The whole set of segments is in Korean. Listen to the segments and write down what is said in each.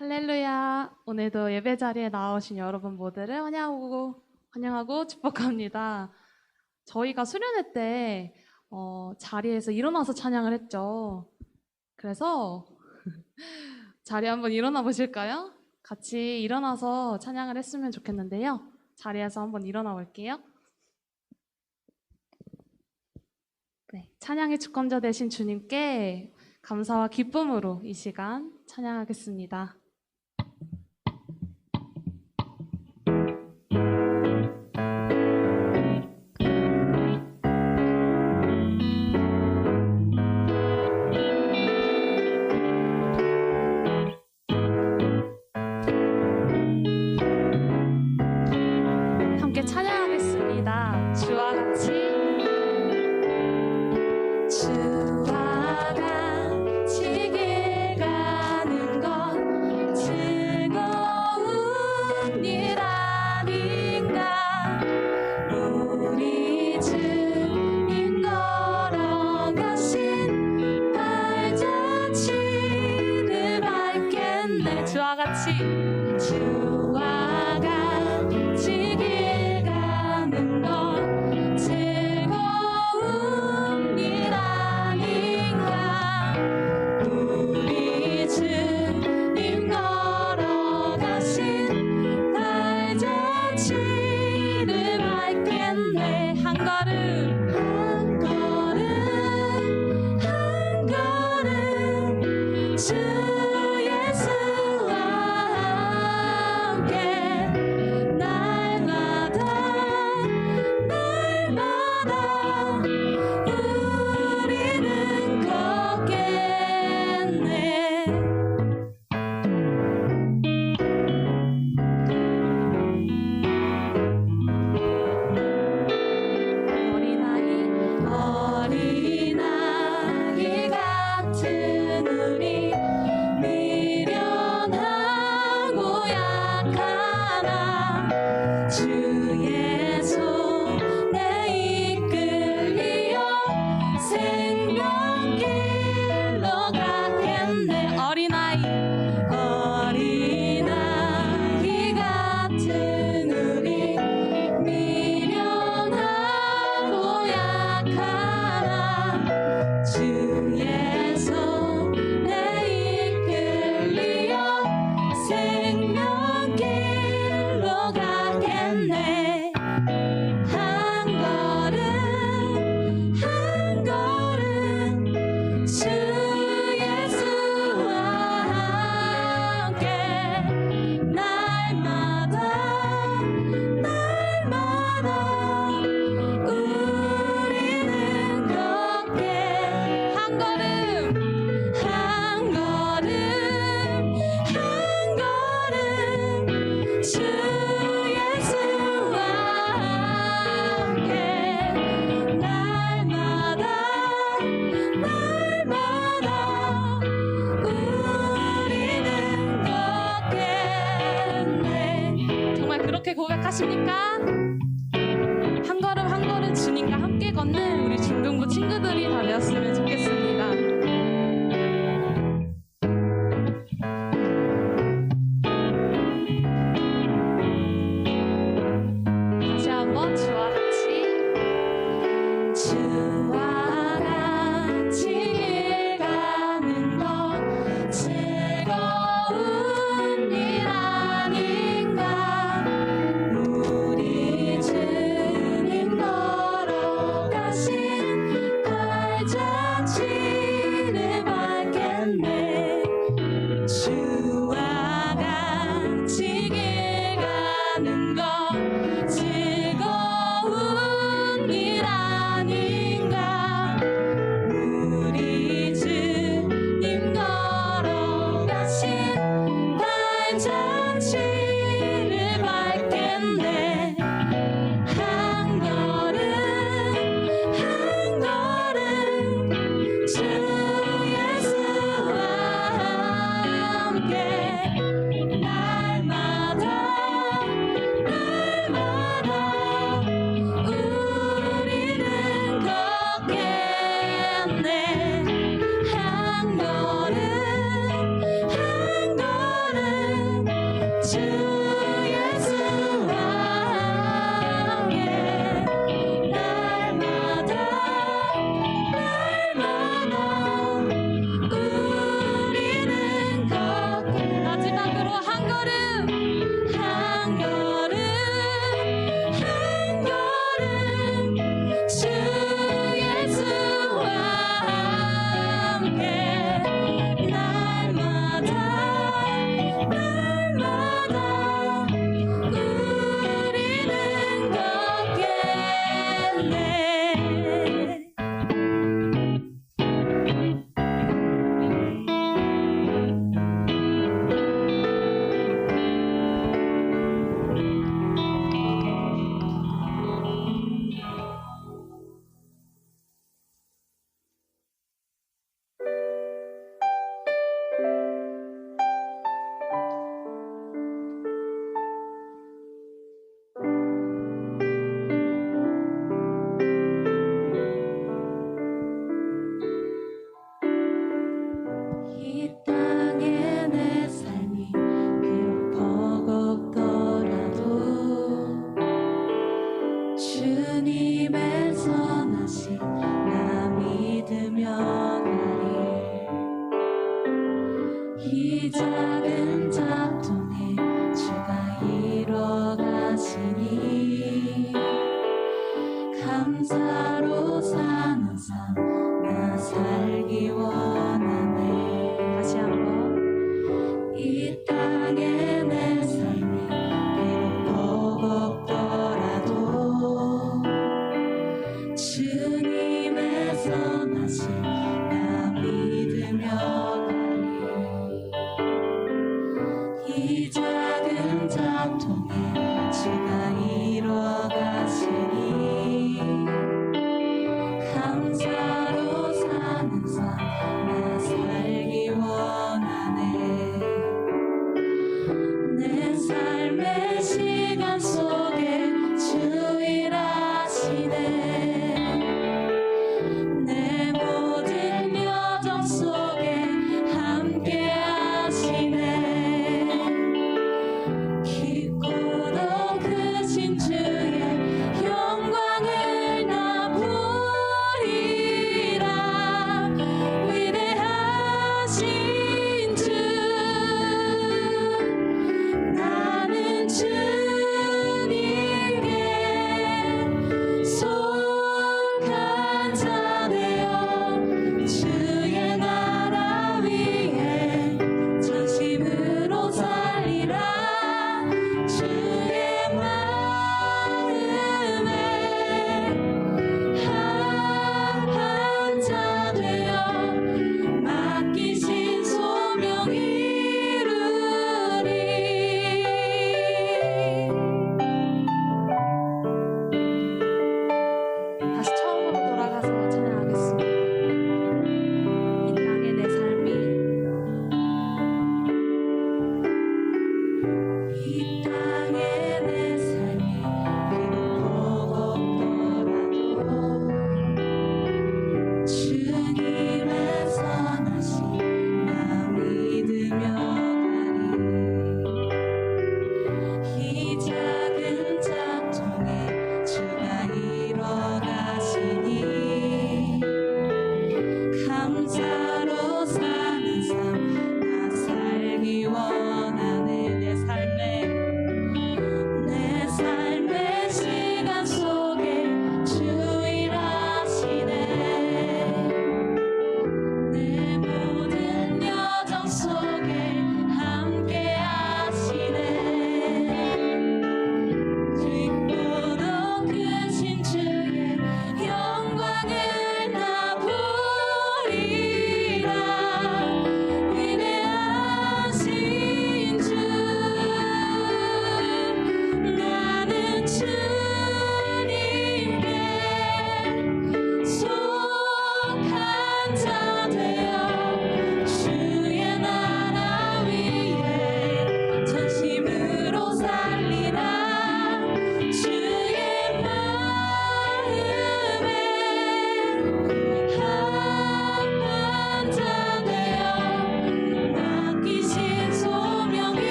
할렐루야. 오늘도 예배 자리에 나오신 여러분 모두를 환영하고 축복합니다. 저희가 수련회 때 자리에서 일어나서 찬양을 했죠. 그래서 자리에 한번 일어나 보실까요? 같이 일어나서 찬양을 했으면 좋겠는데요. 자리에서 한번 일어나 볼게요. 네, 찬양의 주권자 되신 주님께 감사와 기쁨으로 이 시간 찬양하겠습니다. 함께 찬양하겠습니다. 주와 같이 주와 같이 길 가는 것 즐거운 일 아닌가. 우리 주님 걸어가신 발자취를 밟겠네. 한 걸음 한 걸음 주 고백하십니까?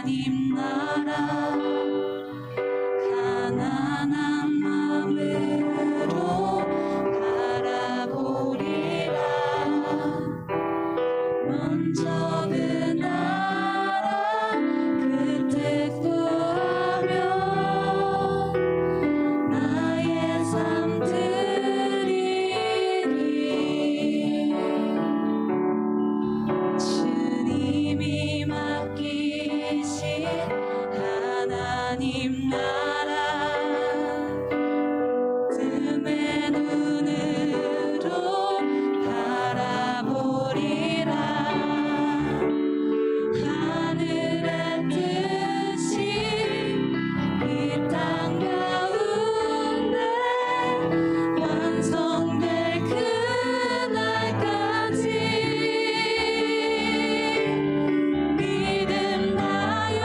하나님 나라 가난한 마음으로 바라보리라. 먼저 그 나라 그 뜻 구하며 나의 삶 드리리. 주님이 맡기신 하나님 나라 뜸의 눈으로 바라보리라. 하늘의 뜻이 이 땅 가운데 완성될 그날까지 믿음 다여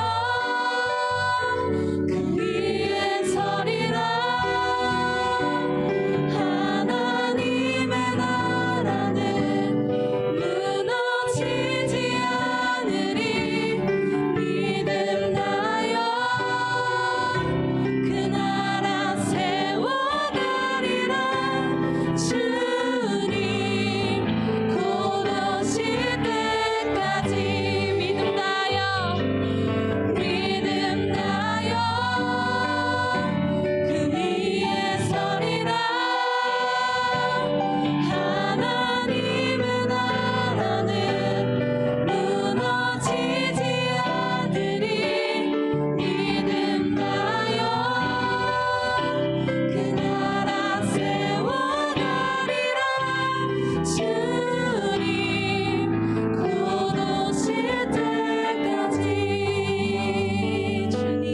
그 위에 서리라. 하나님의 나라는 무너지지 않으리. 믿음 다여 그 나라 세워가리라. 주님 곧 오실 때까지 믿음 다여 그 위에 서리라. 하나님의 나라는 무너지지 않으리. 믿음 다여 그 나라 세워가리라. 주님 곧 오실 때까지. 주님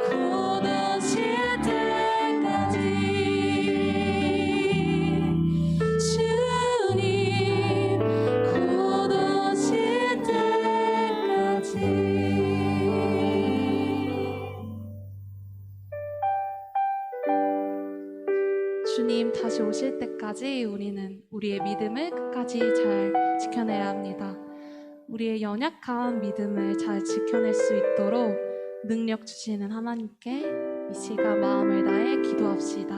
곧 오실 때까지. 주님 곧 오실 때까지. 주님 다시 오실 때까지 우리는 우리의 믿음을 끝까지 잘 지켜내야 합니다. 우리의 연약한 믿음을 잘 지켜낼 수 있도록 능력 주시는 하나님께 이 시간 마음을 다해 기도합시다.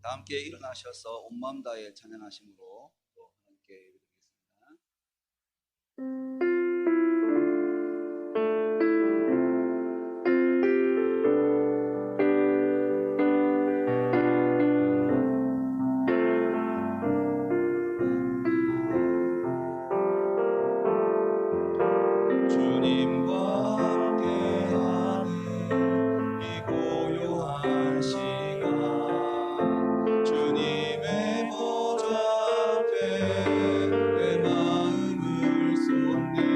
다 함께 일어나셔서 온 마음 다해 찬양하심으로 또 함께 예배드리겠습니다. 주님과 함께하는 이 고요한 시간 주님의 보좌 앞에 내 마음을 쏟네.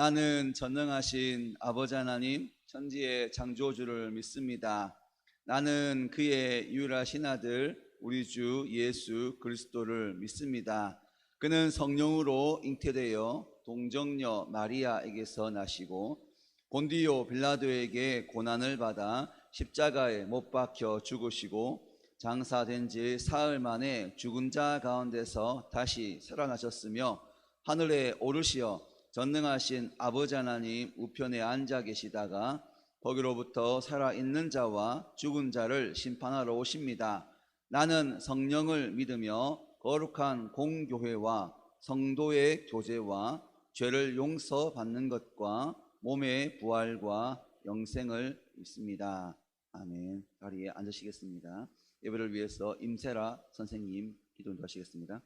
나는 전능하신 아버지 하나님, 천지의 창조주를 믿습니다. 나는 그의 유일하신 아들 우리 주 예수 그리스도를 믿습니다. 그는 성령으로 잉태되어 동정녀 마리아에게서 나시고 본디오 빌라도에게 고난을 받아 십자가에 못 박혀 죽으시고 장사된 지 사흘 만에 죽은 자 가운데서 다시 살아나셨으며 하늘에 오르시어 전능하신 아버지 하나님 우편에 앉아 계시다가 거기로부터 살아있는 자와 죽은 자를 심판하러 오십니다. 나는 성령을 믿으며 거룩한 공교회와 성도의 교제와 죄를 용서받는 것과 몸의 부활과 영생을 믿습니다. 아멘. 자리에 앉으시겠습니다. 예배를 위해서 임세라 선생님 기도 인도하시겠습니다.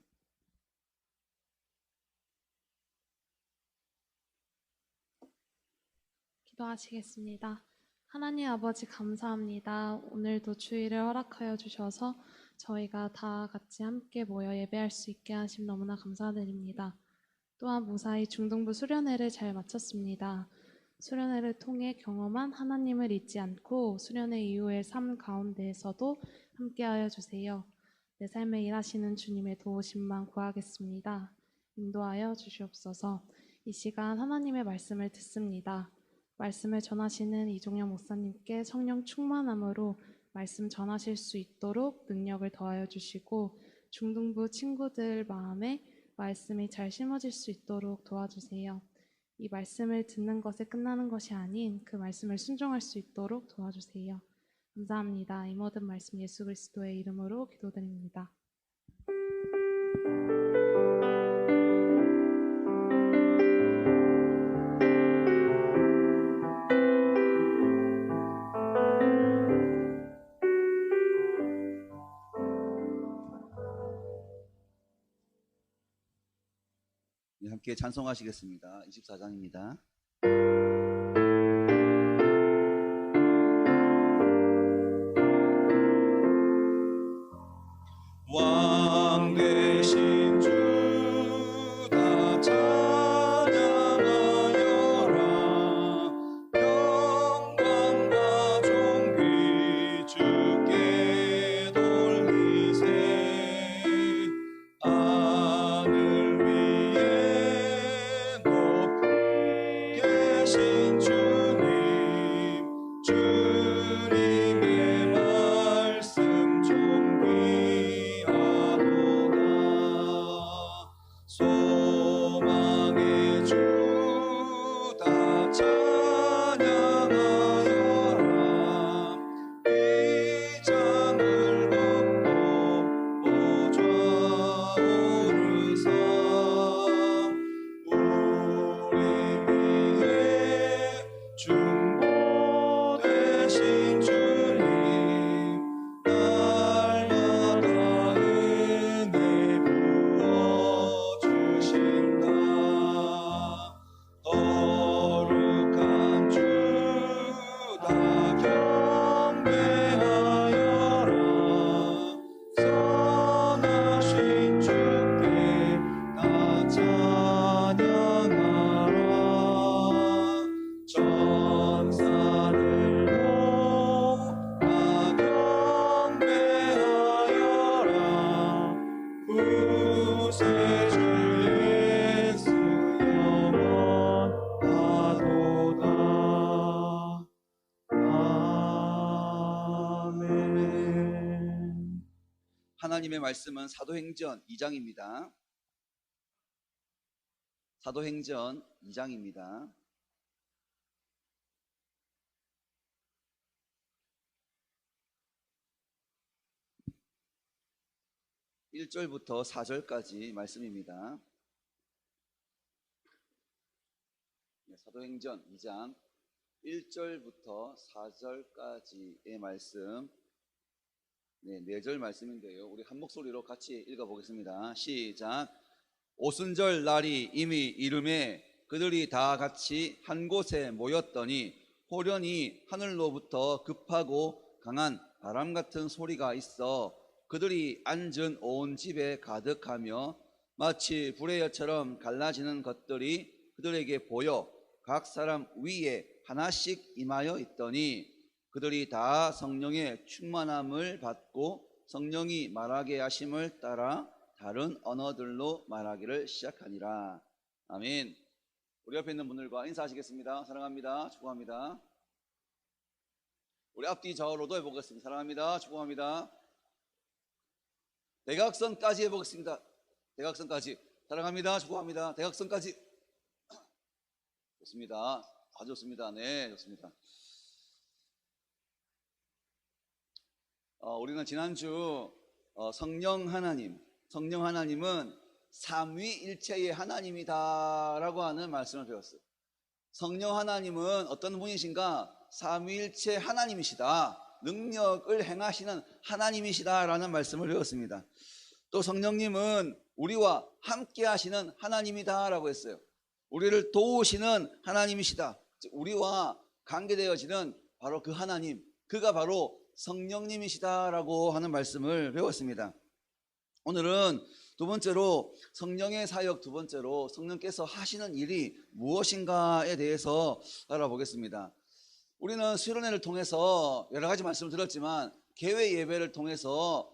기도하시겠습니다. 하나님 아버지 감사합니다. 오늘도 주일을 허락하여 주셔서 저희가 다 같이 함께 모여 예배할 수 있게 하심 너무나 감사드립니다. 또한 무사히 중등부 수련회를 잘 마쳤습니다. 수련회를 통해 경험한 하나님을 잊지 않고 수련회 이후의 삶 가운데에서도 함께하여 주세요. 내 삶에 일하시는 주님의 도우심만 구하겠습니다. 인도하여 주시옵소서. 이 시간 하나님의 말씀을 듣습니다. 말씀을 전하시는 이종영 목사님께 성령 충만함으로 말씀 전하실 수 있도록 능력을 더하여 주시고 중등부 친구들 마음에 말씀이 잘 심어질 수 있도록 도와주세요. 이 말씀을 듣는 것에 끝나는 것이 아닌 그 말씀을 순종할 수 있도록 도와주세요. 감사합니다. 이 모든 말씀 예수 그리스도의 이름으로 기도드립니다. 함께 찬송하시겠습니다. 24장입니다. 왕 되신 주 다 찬양하여라. 영광과 존귀 주께 돌리세. 하늘 위에 높이 계신 주님, 주님의 말씀 존귀하도다. 소망의 주 다 찬양하여라. 이 장을 걷고 보좌 오르사. 우리 위해 중보 되신 주님, 날마다 은혜 부어주신다. 거룩한 주 다 경배하여라. 선하신 주께 다 찬양하라. 천사들도 다 경배하여라. 구세주 예수 영원하도다. 아멘. 하나님의 말씀은 사도행전 2장입니다. 사도행전 2장입니다. 1절부터 4절까지 말씀입니다. 사도행전 2장 1절부터 4절까지의 말씀, 4절 말씀인데요. 우리 한 목소리로 같이 읽어보겠습니다. 시작. 오순절 날이 이미 이름에 그들이 다 같이 한 곳에 모였더니 호련히 하늘로부터 급하고 강한 바람 같은 소리가 있어 그들이 앉은 온 집에 가득하며 마치 불의 엿처럼 갈라지는 것들이 그들에게 보여 각 사람 위에 하나씩 임하여 있더니 그들이 다 성령의 충만함을 받고 성령이 말하게 하심을 따라 다른 언어들로 말하기를 시작하니라. 아멘. 우리 옆에 있는 분들과 인사하시겠습니다. 사랑합니다. 축복합니다. 우리 앞뒤 좌우로도 해보겠습니다. 사랑합니다. 축복합니다. 대각선까지 해보겠습니다. 대각선까지. 사랑합니다. 축복합니다. 대각선까지. 좋습니다. 아주 좋습니다. 네, 좋습니다. 우리는 지난주 성령 하나님은 삼위일체의 하나님이다라고 하는 말씀을 배웠어요. 성령 하나님은 어떤 분이신가? 삼위일체 하나님이시다. 능력을 행하시는 하나님이시다라는 말씀을 배웠습니다. 또 성령님은 우리와 함께 하시는 하나님이다라고 했어요. 우리를 도우시는 하나님이시다. 우리와 관계되어지는 바로 그 하나님, 그가 바로 성령님이시다라고 하는 말씀을 배웠습니다. 오늘은 두 번째로 성령의 사역, 두 번째로 성령께서 하시는 일이 무엇인가에 대해서 알아보겠습니다. 우리는 수련회를 통해서 여러 가지 말씀을 들었지만 개회 예배를 통해서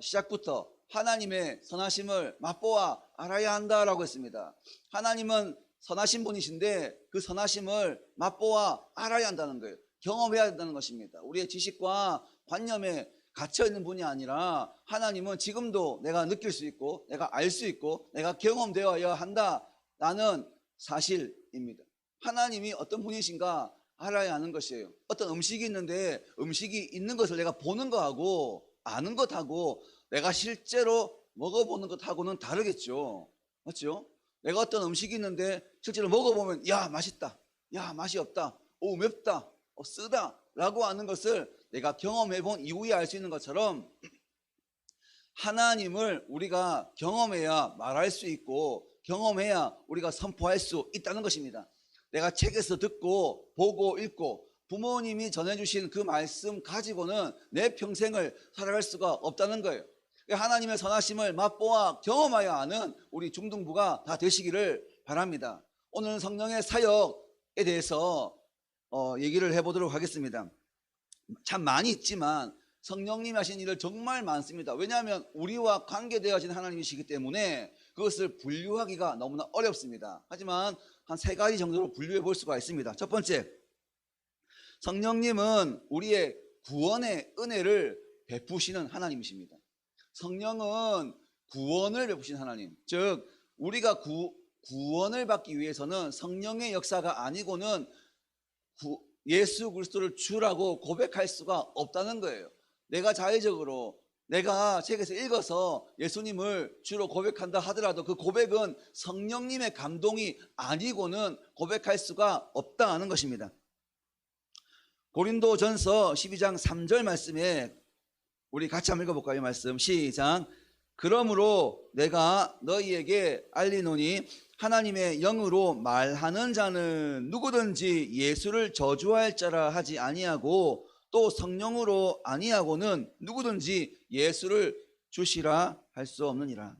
시작부터 하나님의 선하심을 맛보아 알아야 한다라고 했습니다. 하나님은 선하신 분이신데 그 선하심을 맛보아 알아야 한다는 거예요. 경험해야 된다는 것입니다. 우리의 지식과 관념에 갇혀있는 분이 아니라 하나님은 지금도 내가 느낄 수 있고 내가 알 수 있고 내가 경험되어야 한다라는 사실입니다. 하나님이 어떤 분이신가 알아야 하는 것이에요. 어떤 음식이 있는데 음식이 있는 것을 내가 보는 것하고 아는 것하고 내가 실제로 먹어보는 것하고는 다르겠죠. 맞죠? 내가 어떤 음식이 있는데 실제로 먹어보면 야 맛있다, 야 맛이 없다, 오 맵다, 쓰다 라고 하는 것을 내가 경험해본 이후에 알 수 있는 것처럼 하나님을 우리가 경험해야 말할 수 있고 경험해야 우리가 선포할 수 있다는 것입니다. 내가 책에서 듣고 보고 읽고 부모님이 전해주신 그 말씀 가지고는 내 평생을 살아갈 수가 없다는 거예요. 하나님의 선하심을 맛보아 경험하여 아는 우리 중등부가 다 되시기를 바랍니다. 오늘은 성령의 사역에 대해서 얘기를 해보도록 하겠습니다. 참 많이 있지만 성령님이 하신 일을 정말 많습니다. 왜냐하면 우리와 관계되어진 하나님이시기 때문에 그것을 분류하기가 너무나 어렵습니다. 하지만 한 세 가지 정도로 분류해 볼 수가 있습니다. 첫 번째, 성령님은 우리의 구원의 은혜를 베푸시는 하나님이십니다. 성령은 구원을 베푸신 하나님, 즉 우리가 구원을 받기 위해서는 성령의 역사가 아니고는 예수 그리스도를 주라고 고백할 수가 없다는 거예요. 내가 자의적으로 내가 책에서 읽어서 예수님을 주로 고백한다 하더라도 그 고백은 성령님의 감동이 아니고는 고백할 수가 없다는 것입니다. 고린도전서 12장 3절 말씀에 우리 같이 한번 읽어볼까요? 이 말씀 시작. 그러므로 내가 너희에게 알리노니 하나님의 영으로 말하는 자는 누구든지 예수를 저주할 자라 하지 아니하고 또 성령으로 아니하고는 누구든지 예수를 주시라 할 수 없느니라.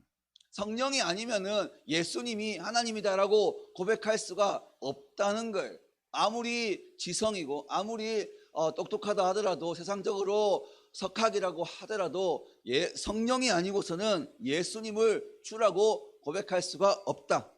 성령이 아니면은 예수님이 하나님이다라고 고백할 수가 없다는 거예요. 아무리 지성이고 아무리 똑똑하다 하더라도 세상적으로 석학이라고 하더라도 성령이 아니고서는 예수님을 주라고 고백할 수가 없다.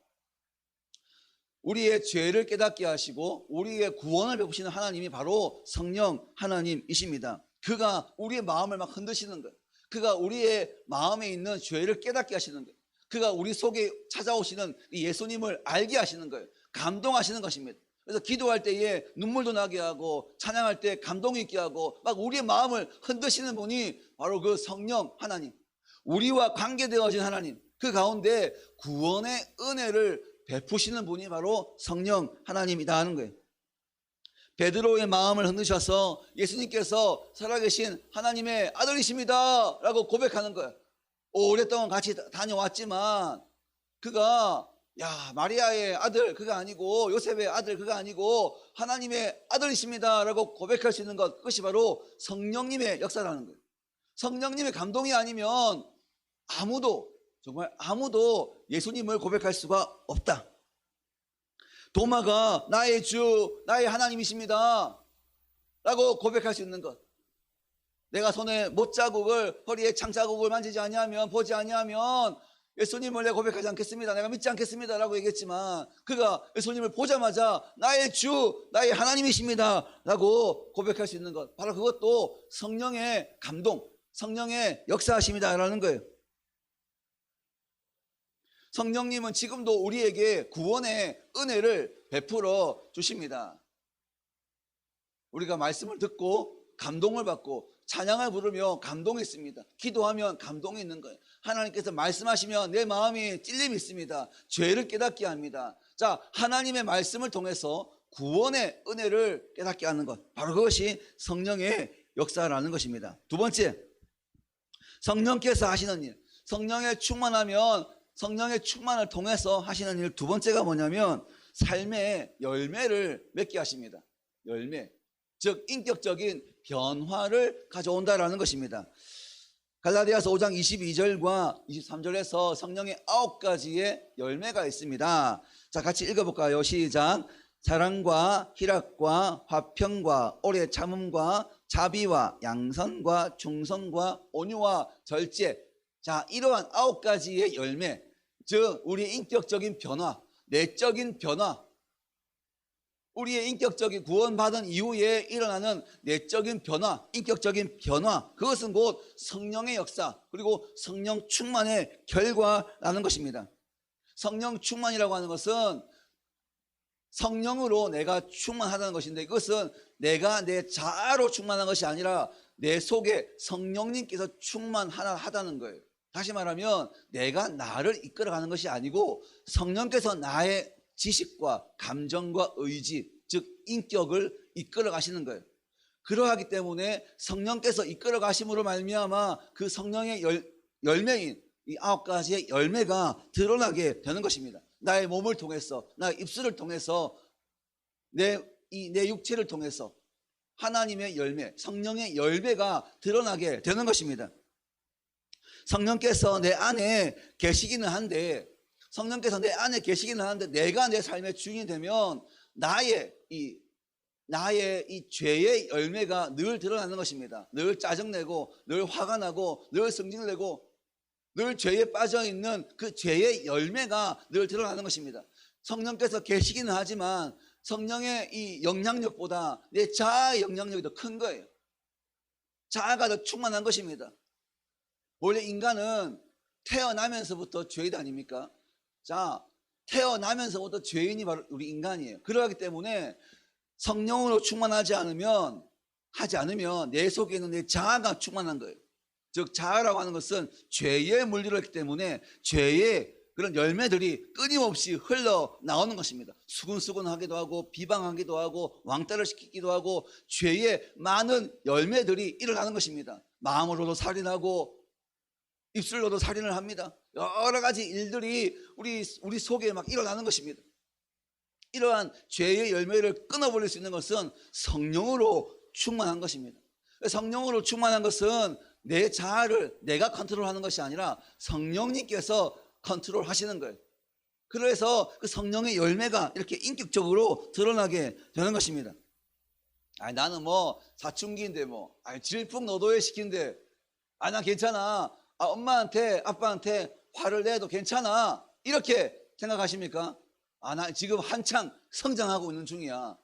우리의 죄를 깨닫게 하시고 우리의 구원을 베푸시는 하나님이 바로 성령 하나님이십니다. 그가 우리의 마음을 막 흔드시는 거예요. 그가 우리의 마음에 있는 죄를 깨닫게 하시는 거예요. 그가 우리 속에 찾아오시는 예수님을 알게 하시는 거예요. 감동하시는 것입니다. 그래서 기도할 때에 눈물도 나게 하고 찬양할 때 감동 있게 하고 막 우리의 마음을 흔드시는 분이 바로 그 성령 하나님, 우리와 관계되어진 하나님, 그 가운데 구원의 은혜를 베푸시는 분이 바로 성령 하나님이다 하는 거예요. 베드로의 마음을 흔드셔서 예수님께서 살아계신 하나님의 아들이십니다 라고 고백하는 거예요. 오랫동안 같이 다녀왔지만 그가 마리아의 아들 그가 아니고 요셉의 아들 그가 아니고 하나님의 아들이십니다 라고 고백할 수 있는 것, 그것이 바로 성령님의 역사라는 거예요. 성령님의 감동이 아니면 정말 아무도 예수님을 고백할 수가 없다. 도마가 나의 주, 나의 하나님이십니다 라고 고백할 수 있는 것. 내가 손에 못자국을, 허리에 창자국을 만지지 아니하면, 보지 아니하면 예수님을 내가 고백하지 않겠습니다, 내가 믿지 않겠습니다 라고 얘기했지만, 그가 예수님을 보자마자 나의 주, 나의 하나님이십니다 라고 고백할 수 있는 것, 바로 그것도 성령의 감동, 성령의 역사하심이다 라는 거예요. 성령님은 지금도 우리에게 구원의 은혜를 베풀어 주십니다. 우리가 말씀을 듣고 감동을 받고 찬양을 부르며 감동이 있습니다. 기도하면 감동이 있는 거예요. 하나님께서 말씀하시면 내 마음이 찔림이 있습니다. 죄를 깨닫게 합니다. 자, 하나님의 말씀을 통해서 구원의 은혜를 깨닫게 하는 것, 바로 그것이 성령의 역사라는 것입니다. 두 번째, 성령께서 하시는 일. 성령에 충만하면 성령의 충만을 통해서 하시는 일 두 번째가 뭐냐면 삶의 열매를 맺게 하십니다. 열매, 즉 인격적인 변화를 가져온다라는 것입니다. 갈라디아서 5장 22절과 23절에서 성령의 9가지의 열매가 있습니다. 자, 같이 읽어볼까요? 시작. 사랑과 희락과 화평과 오래 참음과 자비와 양선과 충성과 온유와 절제. 자, 이러한 9가지의 열매, 즉 우리의 인격적인 변화, 내적인 변화, 우리의 인격적인 구원받은 이후에 일어나는 내적인 변화, 인격적인 변화, 그것은 곧 성령의 역사, 그리고 성령 충만의 결과라는 것입니다. 성령 충만이라고 하는 것은 성령으로 내가 충만하다는 것인데, 이것은 내가 내 자아로 충만한 것이 아니라 내 속에 성령님께서 충만하다는 거예요. 다시 말하면 내가 나를 이끌어가는 것이 아니고 성령께서 나의 지식과 감정과 의지, 즉 인격을 이끌어 가시는 거예요. 그러하기 때문에 성령께서 이끌어 가심으로 말미암아 그 성령의 열매인 이 9가지의 열매가 드러나게 되는 것입니다. 나의 몸을 통해서, 나의 입술을 통해서, 내 육체를 통해서 하나님의 열매, 성령의 열매가 드러나게 되는 것입니다. 성령께서 내 안에 계시기는 한데, 내가 내 삶의 주인이 되면 나의 이 죄의 열매가 늘 드러나는 것입니다. 늘 짜증내고, 늘 화가 나고, 늘 성질을 내고, 늘 죄에 빠져있는 그 죄의 열매가 늘 드러나는 것입니다. 성령께서 계시기는 하지만 성령의 이 영향력보다 내 자아의 영향력이 더 큰 거예요. 자아가 더 충만한 것입니다. 원래 인간은 태어나면서부터 죄인 아닙니까? 자, 태어나면서부터 죄인이 바로 우리 인간이에요. 그러기 때문에 성령으로 충만하지 않으면 내 속에 있는 내 자아가 충만한 거예요. 즉 자아라고 하는 것은 죄에 물들었기 때문에 죄의 그런 열매들이 끊임없이 흘러나오는 것입니다. 수근수근하기도 하고, 비방하기도 하고, 왕따를 시키기도 하고, 죄의 많은 열매들이 일어나는 것입니다. 마음으로도 살인하고 입술로도 살인을 합니다. 여러 가지 일들이 우리 속에 막 일어나는 것입니다. 이러한 죄의 열매를 끊어버릴 수 있는 것은 성령으로 충만한 것입니다. 성령으로 충만한 것은 내 자아를 내가 컨트롤하는 것이 아니라 성령님께서 컨트롤 하시는 거예요. 그래서 그 성령의 열매가 이렇게 인격적으로 드러나게 되는 것입니다. 나는 뭐 사춘기인데 질풍노도에 시킨데 나 괜찮아. 엄마한테 아빠한테 화를 내도 괜찮아. 이렇게 생각하십니까? 나 지금 한창 성장하고 있는 중이야.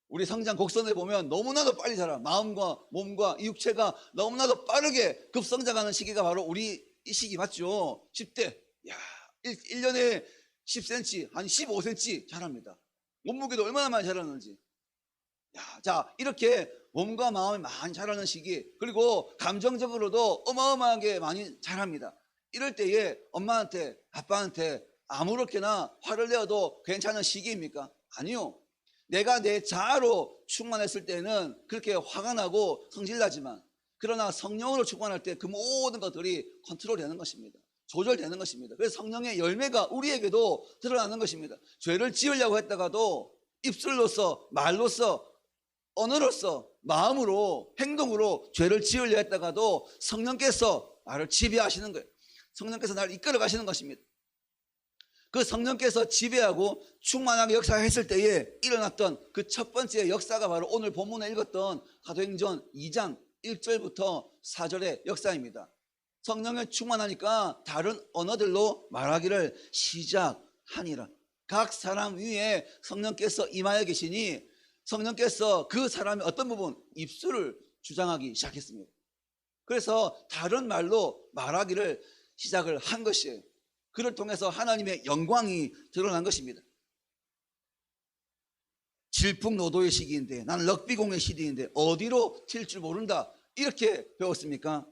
우리 성장 곡선에 보면 너무나도 빨리 자라. 마음과 몸과 이 육체가 너무나도 빠르게 급성장하는 시기가 바로 우리 이 시기 맞죠? 10대. 1년에 10cm, 한 15cm 자랍니다. 몸무게도 얼마나 많이 자라는지. 자, 이렇게 몸과 마음이 많이 자라는 시기, 그리고 감정적으로도 어마어마하게 많이 자랍니다. 이럴 때에 엄마한테 아빠한테 아무렇게나 화를 내어도 괜찮은 시기입니까? 아니요. 내가 내 자아로 충만했을 때는 그렇게 화가 나고 성질나지만, 그러나 성령으로 충만할 때 그 모든 것들이 컨트롤되는 것입니다. 조절되는 것입니다. 그래서 성령의 열매가 우리에게도 드러나는 것입니다. 죄를 지으려고 했다가도 입술로서, 말로서, 언어로서, 마음으로, 행동으로 죄를 지으려 했다가도 성령께서 나를 지배하시는 거예요. 성령께서 나를 이끌어 가시는 것입니다. 그 성령께서 지배하고 충만하게 역사했을 때에 일어났던 그 첫 번째 역사가 바로 오늘 본문에 읽었던 사도행전 2장 1절부터 4절의 역사입니다. 성령에 충만하니까 다른 언어들로 말하기를 시작하니라. 각 사람 위에 성령께서 임하여 계시니 성령께서 그 사람의 어떤 부분, 입술을 주장하기 시작했습니다. 그래서 다른 말로 말하기를 시작을 한 것이에요. 그를 통해서 하나님의 영광이 드러난 것입니다. 질풍노도의 시기인데, 나는 럭비공의 시기인데 어디로 튈 줄 모른다, 이렇게 배웠습니까?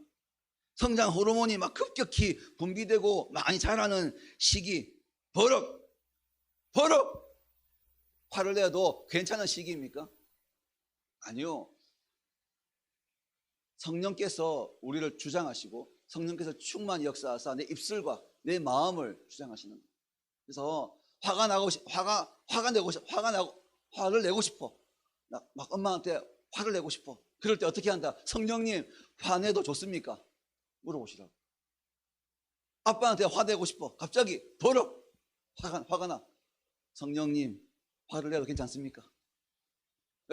성장 호르몬이 막 급격히 분비되고 많이 자라는 시기, 버럭 화를 내도 괜찮은 시기입니까? 아니요. 성령께서 우리를 주장하시고 성령께서 충만히 역사하사 내 입술과 내 마음을 주장하시는 거예요. 그래서 화를 내고 싶어. 막 엄마한테 화를 내고 싶어. 그럴 때 어떻게 한다? 성령님, 화내도 좋습니까? 물어보시라고. 아빠한테 화내고 싶어. 갑자기 버럭 화가 나. 성령님, 화를 내도 괜찮습니까?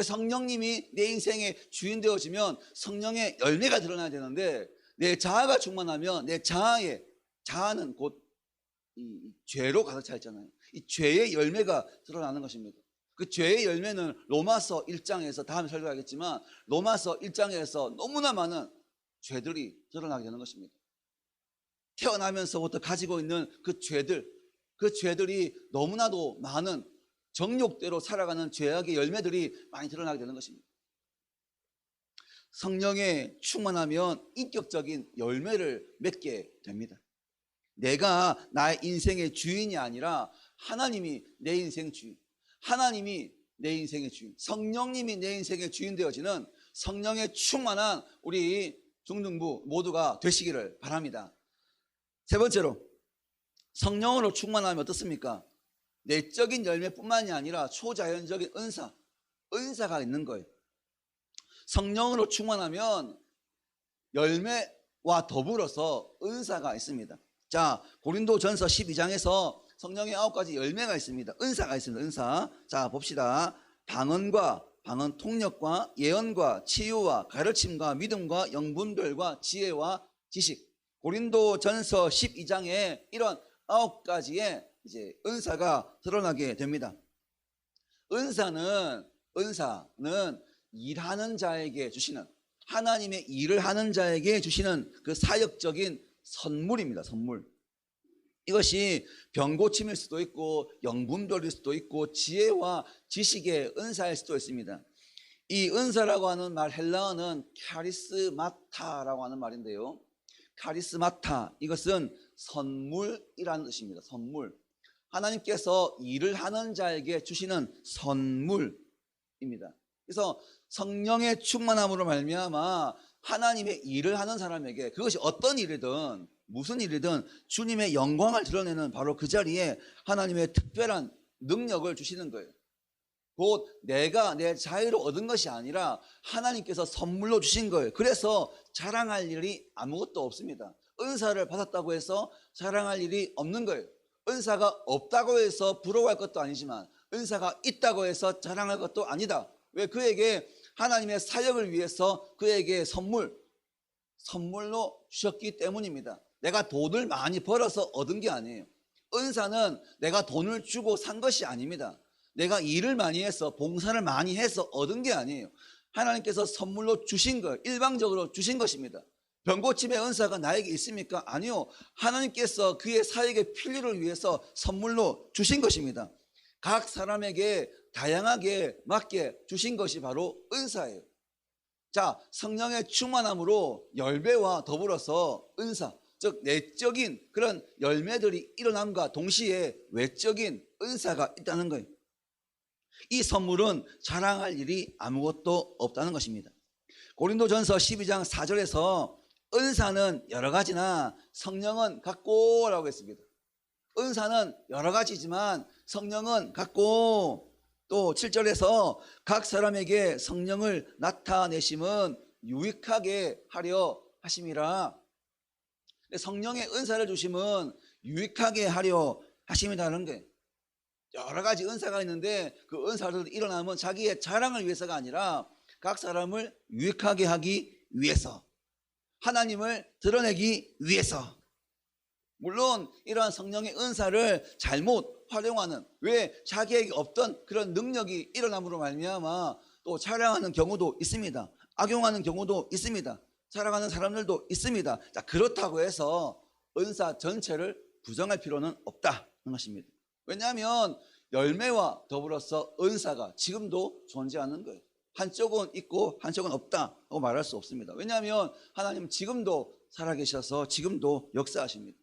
성령님이 내 인생의 주인 되어지면 성령의 열매가 드러나야 되는데, 내 자아가 충만하면 내 자아는 곧 이 죄로 가득 차 있잖아요. 이 죄의 열매가 드러나는 것입니다. 그 죄의 열매는 로마서 1장에서 다음에 설교하겠지만 로마서 1장에서 너무나 많은 죄들이 드러나게 되는 것입니다. 태어나면서부터 가지고 있는 그 죄들이 너무나도 많은 정욕대로 살아가는 죄악의 열매들이 많이 드러나게 되는 것입니다. 성령에 충만하면 인격적인 열매를 맺게 됩니다. 내가 나의 인생의 주인이 아니라 하나님이 내 인생 주인, 하나님이 내 인생의 주인, 성령님이 내 인생의 주인 되어지는 성령에 충만한 우리 중등부 모두가 되시기를 바랍니다. 세 번째로, 성령으로 충만하면 어떻습니까? 내적인 열매뿐만이 아니라 초자연적인 은사가 있는 거예요. 성령으로 충만하면 열매와 더불어서 은사가 있습니다. 자, 고린도전서 12장에서 성령의 9가지 열매가 있습니다. 은사가 있습니다. 은사. 자, 봅시다. 방언 통역과 예언과 치유와 가르침과 믿음과 영분별과 지혜와 지식. 고린도전서 12장에 이런 9가지의 이제 은사가 드러나게 됩니다. 은사는 일하는 자에게 주시는, 하나님의 일을 하는 자에게 주시는 그 사역적인 선물입니다. 선물. 이것이 병고침일 수도 있고 영분별일 수도 있고 지혜와 지식의 은사일 수도 있습니다. 이 은사라고 하는 말, 헬라어는 카리스마타라고 하는 말인데요, 카리스마타, 이것은 선물이라는 뜻입니다. 선물. 하나님께서 일을 하는 자에게 주시는 선물입니다. 그래서 성령의 충만함으로 말미암아 하나님의 일을 하는 사람에게, 그것이 어떤 일이든 무슨 일이든 주님의 영광을 드러내는 바로 그 자리에 하나님의 특별한 능력을 주시는 거예요. 곧 내가 내 자유로 얻은 것이 아니라 하나님께서 선물로 주신 거예요. 그래서 자랑할 일이 아무것도 없습니다. 은사를 받았다고 해서 자랑할 일이 없는 거예요. 은사가 없다고 해서 부러워할 것도 아니지만 은사가 있다고 해서 자랑할 것도 아니다. 왜? 그에게 하나님의 사역을 위해서 그에게 선물로 주셨기 때문입니다. 내가 돈을 많이 벌어서 얻은 게 아니에요. 은사는 내가 돈을 주고 산 것이 아닙니다. 내가 일을 많이 해서, 봉사를 많이 해서 얻은 게 아니에요. 하나님께서 선물로 주신 거예요. 일방적으로 주신 것입니다. 병고침의 은사가 나에게 있습니까? 아니요. 하나님께서 그의 사역의 필요를 위해서 선물로 주신 것입니다. 각 사람에게 다양하게 맞게 주신 것이 바로 은사예요. 자, 성령의 충만함으로 열매와 더불어서 은사, 즉 내적인 그런 열매들이 일어남과 동시에 외적인 은사가 있다는 거예요. 이 선물은 자랑할 일이 아무것도 없다는 것입니다. 고린도전서 12장 4절에서 은사는 여러 가지나 성령은 같고라고 했습니다. 은사는 여러 가지지만 성령은 같고, 또 7절에서 각 사람에게 성령을 나타내심은 유익하게 하려 하심이라. 성령의 은사를 주심은 유익하게 하려 하심이라는 게 여러 가지 은사가 있는데 그 은사들이 일어나면 자기의 자랑을 위해서가 아니라 각 사람을 유익하게 하기 위해서, 하나님을 드러내기 위해서. 물론 이러한 성령의 은사를 잘못 활용하는, 왜 자기에게 없던 그런 능력이 일어남으로 말미암아 또 자랑하는 경우도 있습니다. 악용하는 경우도 있습니다. 자랑하는 사람들도 있습니다. 자, 그렇다고 해서 은사 전체를 부정할 필요는 없다는 것입니다. 왜냐하면 열매와 더불어서 은사가 지금도 존재하는 거예요. 한쪽은 있고 한쪽은 없다고 말할 수 없습니다. 왜냐하면 하나님은 지금도 살아계셔서 지금도 역사하십니다.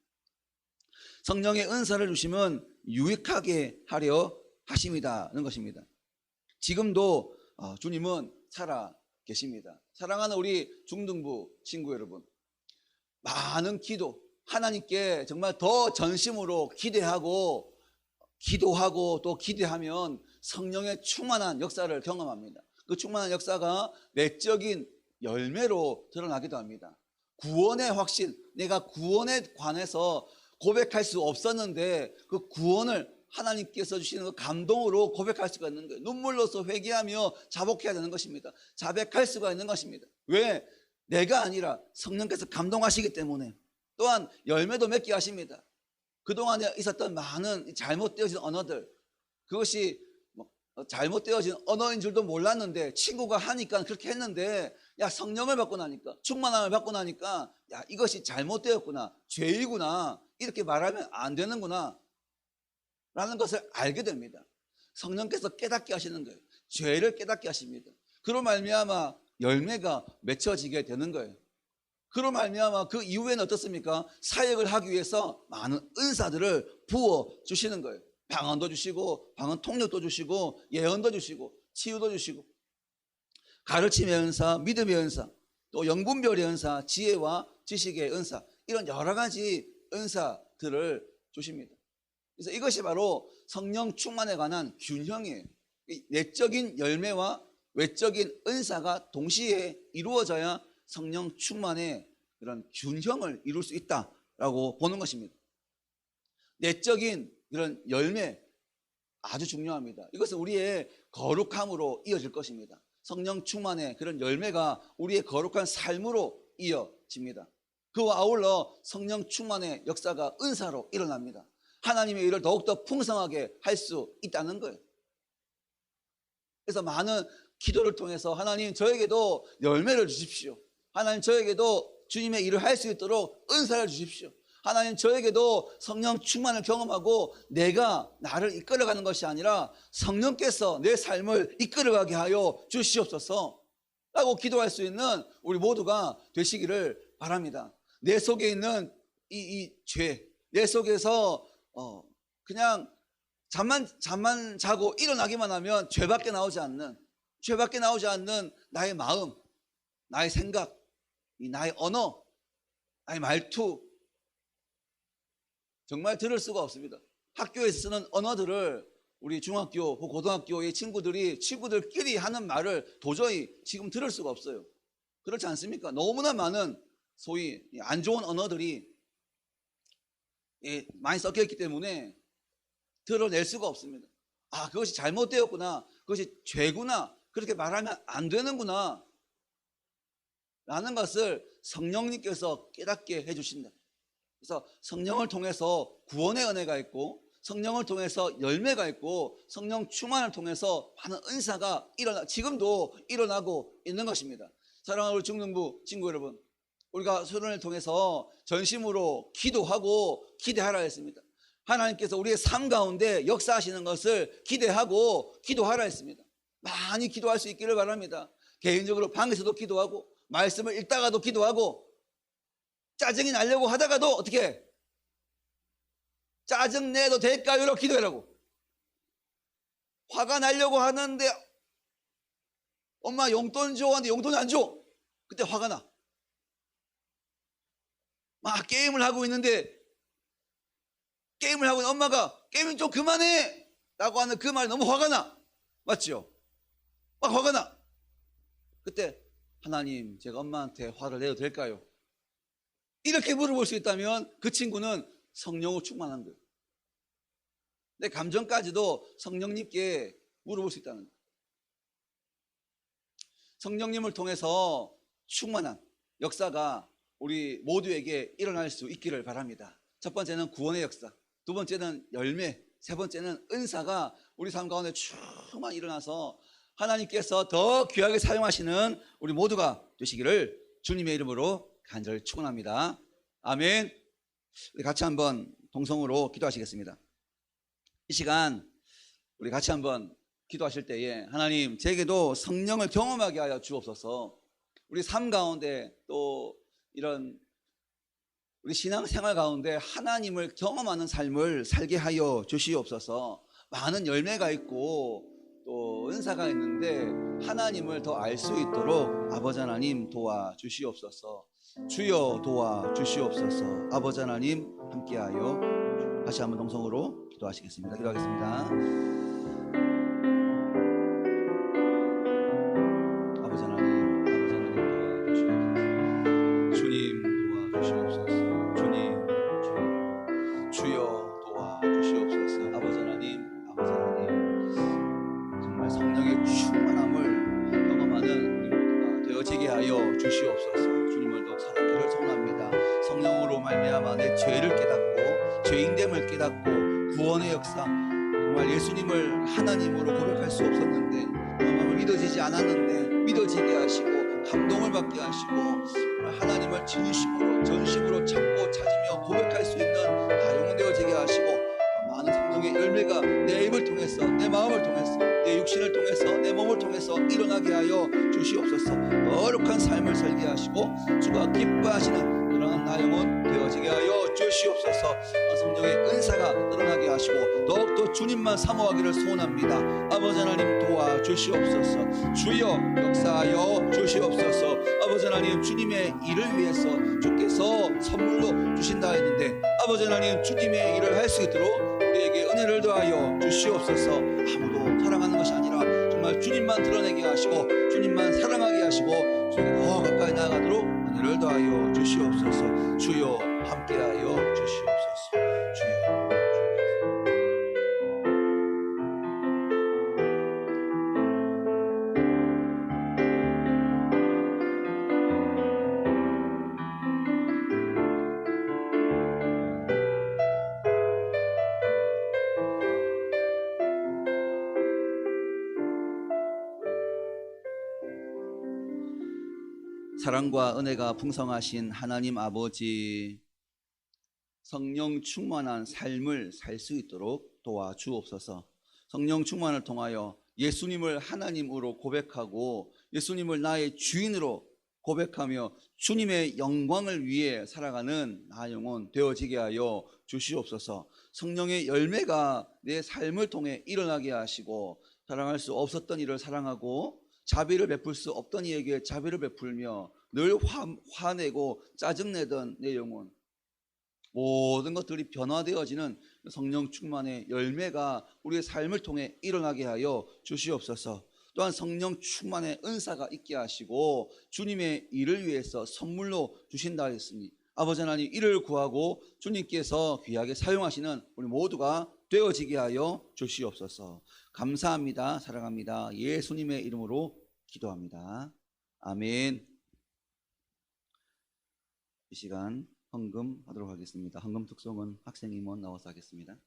성령의 은사를 주시면 유익하게 하려 하심이라는 것입니다. 지금도 주님은 살아 계십니다. 사랑하는 우리 중등부 친구 여러분, 많은 기도, 하나님께 정말 더 전심으로 기도하고 또 기대하면 성령의 충만한 역사를 경험합니다. 그 충만한 역사가 내적인 열매로 드러나기도 합니다. 구원의 확신, 내가 구원에 관해서 고백할 수 없었는데 그 구원을 하나님께서 주시는 그 감동으로 고백할 수가 있는 거예요. 눈물로서 회개하며 자복해야 되는 것입니다. 자백할 수가 있는 것입니다. 왜? 내가 아니라 성령께서 감동하시기 때문에. 또한 열매도 맺게 하십니다. 그동안에 있었던 많은 잘못되어진 언어들, 그것이 잘못되어진 언어인 줄도 몰랐는데 친구가 하니까 그렇게 했는데, 야, 성령을 받고 나니까, 충만함을 받고 나니까, 야, 이것이 잘못되었구나, 죄이구나, 이렇게 말하면 안 되는구나 라는 것을 알게 됩니다. 성령께서 깨닫게 하시는 거예요. 죄를 깨닫게 하십니다. 그로 말미암아 열매가 맺혀지게 되는 거예요. 그로 말미암아 그 이후에는 어떻습니까? 사역을 하기 위해서 많은 은사들을 부어 주시는 거예요. 방언도 주시고, 방언 통역도 주시고, 예언도 주시고, 치유도 주시고, 가르침의 은사, 믿음의 은사, 또 영분별의 은사, 지혜와 지식의 은사, 이런 여러 가지 은사들을 주십니다. 그래서 이것이 바로 성령 충만에 관한 균형이에요. 내적인 열매와 외적인 은사가 동시에 이루어져야 성령 충만의 그런 균형을 이룰 수 있다라고 보는 것입니다. 내적인 그런 열매 아주 중요합니다. 이것은 우리의 거룩함으로 이어질 것입니다. 성령 충만의 그런 열매가 우리의 거룩한 삶으로 이어집니다. 그와 아울러 성령 충만의 역사가 은사로 일어납니다. 하나님의 일을 더욱더 풍성하게 할 수 있다는 거예요. 그래서 많은 기도를 통해서 하나님 저에게도 열매를 주십시오. 하나님 저에게도 주님의 일을 할 수 있도록 은사를 주십시오. 하나님 저에게도 성령 충만을 경험하고 내가 나를 이끌어가는 것이 아니라 성령께서 내 삶을 이끌어가게 하여 주시옵소서 라고 기도할 수 있는 우리 모두가 되시기를 바랍니다. 내 속에 있는 이 죄, 내 속에서 그냥 잠만 자고 일어나기만 하면 죄밖에 나오지 않는 나의 마음, 나의 생각, 나의 언어, 나의 말투, 정말 들을 수가 없습니다. 학교에서 쓰는 언어들을 우리 중학교, 고등학교의 친구들끼리 하는 말을 도저히 지금 들을 수가 없어요. 그렇지 않습니까? 너무나 많은 소위 안 좋은 언어들이 많이 섞여있기 때문에 드러낼 수가 없습니다. 아, 그것이 잘못되었구나, 그것이 죄구나, 그렇게 말하면 안 되는구나 라는 것을 성령님께서 깨닫게 해주신다. 그래서 성령을 통해서 구원의 은혜가 있고, 성령을 통해서 열매가 있고, 성령 충만을 통해서 많은 은사가 지금도 일어나고 있는 것입니다. 사랑하는 우리 중등부 친구 여러분, 우리가 수련을 통해서 전심으로 기도하고 기대하라 했습니다. 하나님께서 우리의 삶 가운데 역사하시는 것을 기대하고 기도하라 했습니다. 많이 기도할 수 있기를 바랍니다. 개인적으로 방에서도 기도하고, 말씀을 읽다가도 기도하고, 짜증이 나려고 하다가도 어떻게 짜증 내도 될까요? 기도하라고. 화가 나려고 하는데 엄마 용돈 줘 하는데 용돈 안 줘. 그때 화가 나. 막 게임을 하고 있는데 엄마가 게임 좀 그만해 라고 하는 그 말이 너무 화가 나. 맞죠? 막 화가 나. 그때 하나님, 제가 엄마한테 화를 내도 될까요? 이렇게 물어볼 수 있다면 그 친구는 성령으로 충만한 거예요. 내 감정까지도 성령님께 물어볼 수 있다는 거예요. 성령님을 통해서 충만한 역사가 우리 모두에게 일어날 수 있기를 바랍니다. 첫 번째는 구원의 역사, 두 번째는 열매, 세 번째는 은사가 우리 삶 가운데 충만히 일어나서 하나님께서 더 귀하게 사용하시는 우리 모두가 되시기를 주님의 이름으로 간절히 축원합니다. 아멘. 우리 같이 한번 동성으로 기도하시겠습니다. 이 시간 우리 같이 한번 기도하실 때에 하나님, 제게도 성령을 경험하게 하여 주옵소서. 우리 삶 가운데 또 이런 우리 신앙생활 가운데 하나님을 경험하는 삶을 살게 하여 주시옵소서. 많은 열매가 있고 또 은사가 있는데 하나님을 더 알 수 있도록 아버지 하나님 도와주시옵소서. 주여 도와주시옵소서. 아버지 하나님 함께하여 다시 한번 동성으로 기도하시겠습니다. 기도하겠습니다. 아버지 하나님 도와주시옵소서. 주님 도와주시옵소서. 주님 주여 도와주시옵소서. 아버지 하나님 정말 성령의 충만함을 경험하는 우리 모두가 되어지게 하여 주시옵소서. 주님을 더욱 사랑기를 소원합니다. 성령으로 말미암아 내 죄를 깨닫고 죄인됨을 깨닫고 구원의 역사, 정말 예수님을 하나님으로 고백할 수 없었는데 마음을 믿어지지 않았는데 믿어지게 하시고 감동을 받게 하시고 하나님을 진심으로 전심으로 찾고 찾으며 고백할 수 있는 가용은 되어지게 하시고 많은 성령의 열매가 내 입을 통해서 내 마음을 통해서 내 육신을 통해서 내 몸을 통해서 일어나게 하여 주시옵소서. 거룩한 삶을 살게 하시고 주가 기뻐하시는 그러한 나 영혼 되어지게 하여 주시옵소서. 성령의 은사가 늘어나게 하시고 더욱더 주님만 사모하기를 소원합니다. 아버지 하나님 도와주시옵소서. 주여 역사하여 주시옵소서. 아버지 하나님 주님의 일을 위해서 주께서 선물로 주신다 했는데 아버지 하나님 주님의 일을 할 수 있도록 우리에게 은혜를 더하여 주시옵소서. 아무도 사랑하는 것이 아니라 정말 주님만 드러내게 하시고 주님만 사랑하게 하시고 주님 더 가까이 나아가도록 은혜를 더하여 주시옵소서. 주여 함께하여 주시옵소서. 주여 사랑과 은혜가 풍성하신 하나님 아버지, 성령 충만한 삶을 살 수 있도록 도와주옵소서. 성령 충만을 통하여 예수님을 하나님으로 고백하고 예수님을 나의 주인으로 고백하며 주님의 영광을 위해 살아가는 나 영혼 되어지게 하여 주시옵소서. 성령의 열매가 내 삶을 통해 일어나게 하시고 사랑할 수 없었던 이를 사랑하고 자비를 베풀 수 없던 이에게 자비를 베풀며 늘 화내고 짜증내던 내 영혼, 모든 것들이 변화되어지는 성령 충만의 열매가 우리의 삶을 통해 일어나게 하여 주시옵소서. 또한 성령 충만의 은사가 있게 하시고 주님의 일을 위해서 선물로 주신다 했으니 아버지 하나님 이를 구하고 주님께서 귀하게 사용하시는 우리 모두가 되어지게 하여 주시옵소서. 감사합니다. 사랑합니다. 예수님의 이름으로 기도합니다. 아멘. 이 시간 헌금하도록 하겠습니다. 헌금 특송은 학생 임원 나와서 하겠습니다.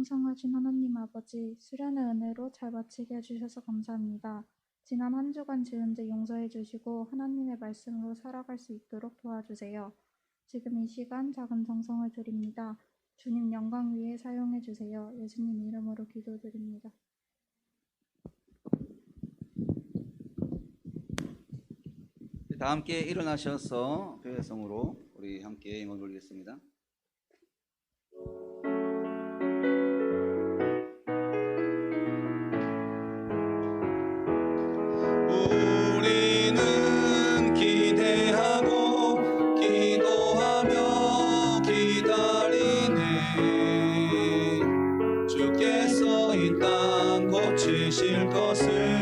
풍성하신 하나님 아버지, 수련의 은혜로 잘 마치게 해주셔서 감사합니다. 지난 한 주간 지은 죄 용서해 주시고 하나님의 말씀으로 살아갈 수 있도록 도와주세요. 지금 이 시간 작은 정성을 드립니다. 주님 영광 위에 사용해 주세요. 예수님 이름으로 기도드립니다. 다 함께 일어나셔서 교회성으로 우리 함께 임원 올리겠습니다. 우리는 기대하고 기도하며 기다리네. 주께서 이 땅 고치실 것을.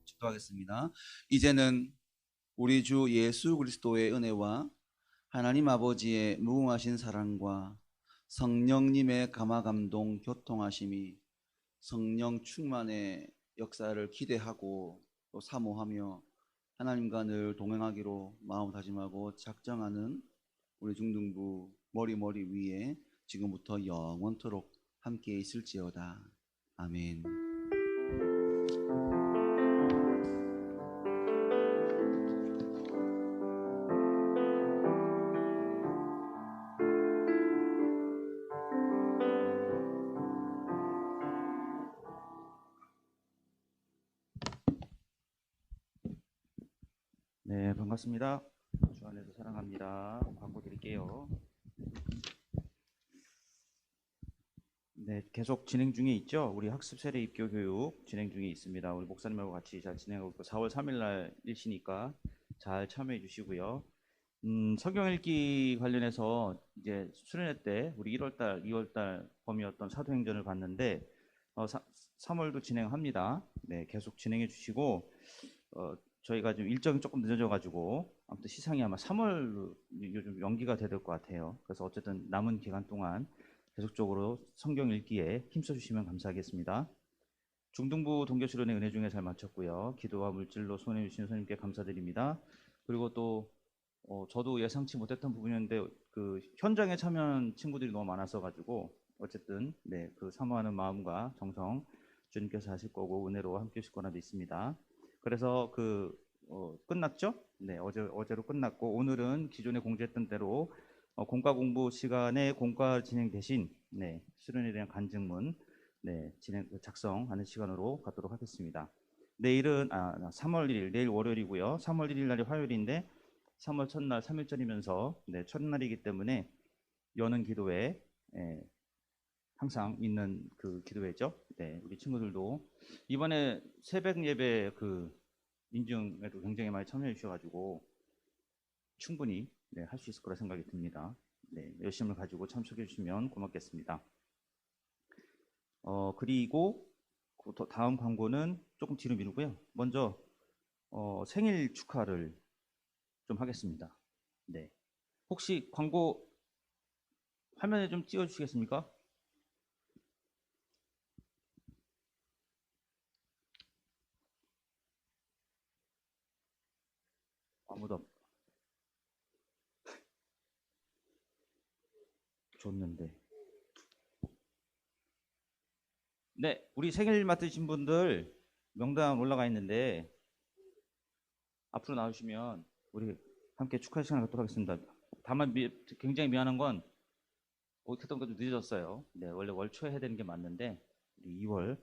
기도하겠습니다. 이제는 우리 주 예수 그리스도의 은혜와 하나님 아버지의 무궁하신 사랑과 성령님의 감화감동 교통하심이 성령 충만의 역사를 기대하고 또 사모하며 하나님과 늘 동행하기로 마음 다짐하고 작정하는 우리 중등부 머리 위에 지금부터 영원토록 함께 있을지어다. 아멘. 네, 반갑습니다. 주 안에서 사랑합니다. 광고 드릴게요. 네, 계속 진행 중에 있죠. 우리 학습 세례 입교 교육 진행 중에 있습니다. 우리 목사님하고 같이 잘 진행하고 있고 4월 3일 날 일시니까 잘 참여해 주시고요. 성경 읽기 관련해서 이제 수련회 때 우리 1월달, 2월달 범위였던 사도행전을 봤는데 3월도 진행합니다. 네, 계속 진행해 주시고 저희가 좀 일정이 조금 늦어져가지고 아무튼 시상이 아마 3월 요즘 연기가 돼야 될 것 같아요. 그래서 어쨌든 남은 기간 동안 계속적으로 성경 읽기에 힘써주시면 감사하겠습니다. 중등부 동교수련의 은혜 중에 잘 마쳤고요. 기도와 물질로 손해 주신 선생님께 감사드립니다. 그리고 또 저도 예상치 못했던 부분이었는데 그 현장에 참여한 친구들이 너무 많았어 가지고 어쨌든 네, 그 사모하는 마음과 정성 주님께서 하실 거고 은혜로 함께 하실 거나 믿습니다. 그래서 끝났죠? 네, 어제로 끝났고 오늘은 기존에 공지했던 대로 공과 공부 시간에 공과 진행 대신 네, 수련에 대한 간증문 네, 작성하는 시간으로 갖도록 하겠습니다. 내일은 3월 1일 내일 월요일이고요. 3월 1일 날이 화요일인데 3월 첫날 3일절이면서 네, 첫날이기 때문에 여는 기도회 항상 있는 그 기도회죠. 네, 우리 친구들도 이번에 새벽 예배 그 인증에도 굉장히 많이 참여해 주셔가지고 충분히 네, 할 수 있을 거라 생각이 듭니다. 네, 열심을 가지고 참석해 주시면 고맙겠습니다. 그리고 다음 광고는 조금 뒤로 미루고요. 먼저 생일 축하를 좀 하겠습니다. 네, 혹시 광고 화면에 좀 띄워 주시겠습니까? 아무도 줬는데 네, 우리 생일 맡으신 분들 명단 올라가 있는데 앞으로 나오시면 우리 함께 축하 시간을 갖도록 하겠습니다. 다만 굉장히 미안한 건 못했던 것도 늦어졌어요. 네, 원래 월 초에 해야 되는 게 맞는데 우리 2월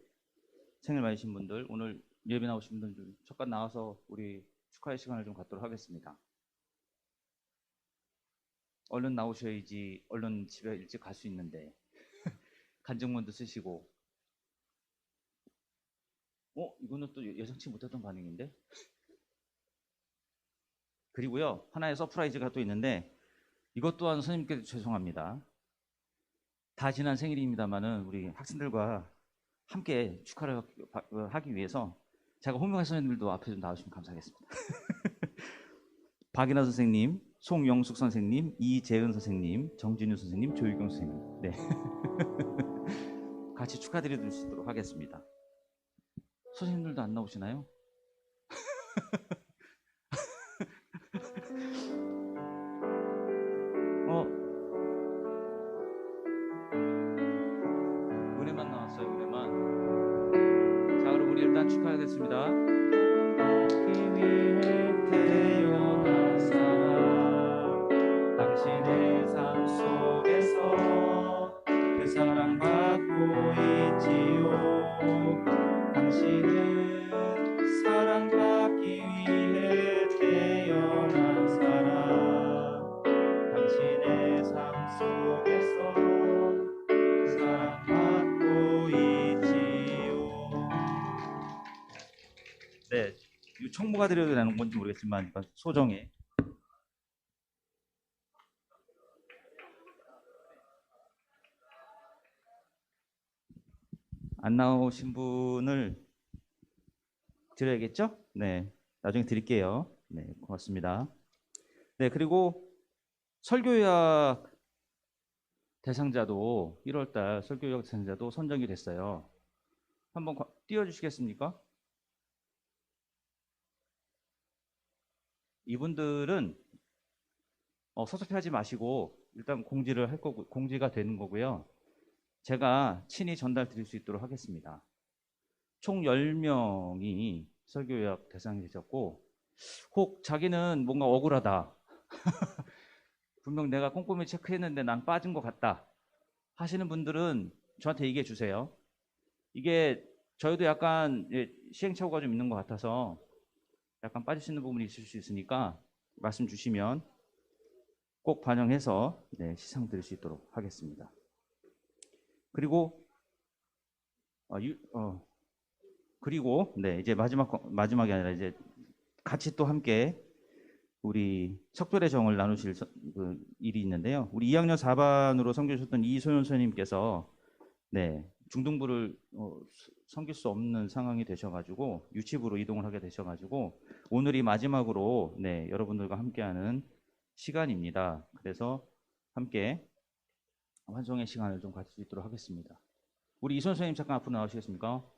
생일 맞으신 분들 오늘 예배 나오신 분들 좀 잠깐 나와서 우리 축하의 시간을 좀 갖도록 하겠습니다. 얼른 나오셔야지 얼른 집에 일찍 갈 수 있는데 간증문도 쓰시고 이거는 또 예상치 못했던 반응인데 그리고요 하나의 서프라이즈가 또 있는데 이것 또한 선생님께도 죄송합니다. 다 지난 생일입니다만은 우리 학생들과 함께 축하를 하기 위해서 제가 호명할 선생님들도 앞에 좀 나와주시면 감사하겠습니다. 박인하 선생님, 송영숙 선생님, 이재은 선생님, 정진유 선생님, 조유경 선생님, 네. 같이 축하드릴 수 있도록 하겠습니다. 선생님들도 안 나오시나요? 은혜만 나왔어요, 은혜만. 자, 그럼 우리 일단 축하하겠습니다. 당신의 삶 속에서 그 사랑받고 있지요. 당신은 사랑받기 위해 태어난 사람. 당신의 삶 속에서 그 사랑받고 있지요. 네, 이거 청부가 드려도 되는 건지 모르겠지만 소정의 안 나오신 분을 드려야겠죠? 네, 나중에 드릴게요. 네, 고맙습니다. 네, 그리고 설교요약 대상자도 1월달 설교요약 대상자도 선정이 됐어요. 한번 띄워주시겠습니까? 이분들은 서섭해하지 마시고 일단 공지를 할 거고 공지가 되는 거고요. 제가 친히 전달 드릴 수 있도록 하겠습니다. 총 10명이 설교요약 대상이 되셨고 혹 자기는 뭔가 억울하다. 분명 내가 꼼꼼히 체크했는데 난 빠진 것 같다 하시는 분들은 저한테 얘기해 주세요. 이게 저희도 약간 시행착오가 좀 있는 것 같아서 약간 빠지시는 부분이 있을 수 있으니까 말씀 주시면 꼭 반영해서 시상 드릴 수 있도록 하겠습니다. 그리고 이제 마지막이 아니라 이제 같이 또 함께 우리 석별의 정을 나누실 일이 있는데요. 우리 2학년 4반으로 섬겨주셨던 이소연 선생님께서 중등부를 섬길 수 없는 상황이 되셔가지고 유치부로 이동을 하게 되셔가지고 오늘이 마지막으로 여러분들과 함께하는 시간입니다. 그래서 함께 환송의 시간을 좀 가질 수 있도록 하겠습니다. 우리 이소연 선생님 잠깐 앞으로 나오시겠습니까?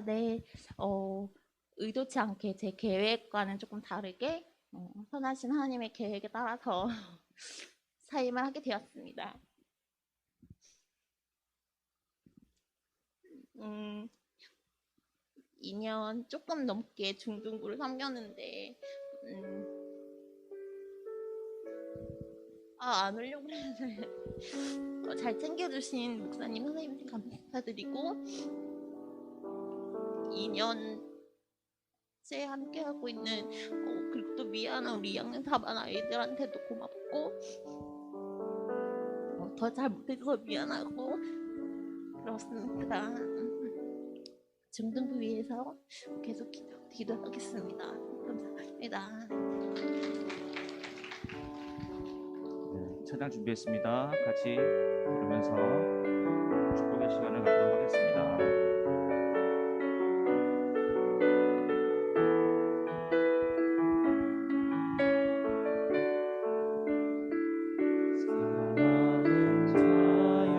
네. 의도치 않게 제 계획과는 조금 다르게 선하신 하나님의 계획에 따라서 사임을 하게 되었습니다. 2년 조금 넘게 중등부를 섬겼는데 안 울려고 그랬는데 잘 챙겨주신 목사님, 선생님한테 감사드리고 2년째 함께하고 있는 그리고 또 미안한 우리 2학년 4반 아이들한테도 고맙고 더 잘 못해줘서 미안하고 그렇습니다. 중등부 위해서 계속 기도하겠습니다. 감사합니다. 찬양 준비했습니다. 같이 부르면서 축복의 시간을 갖도록 하겠습니다. 사랑하는 자여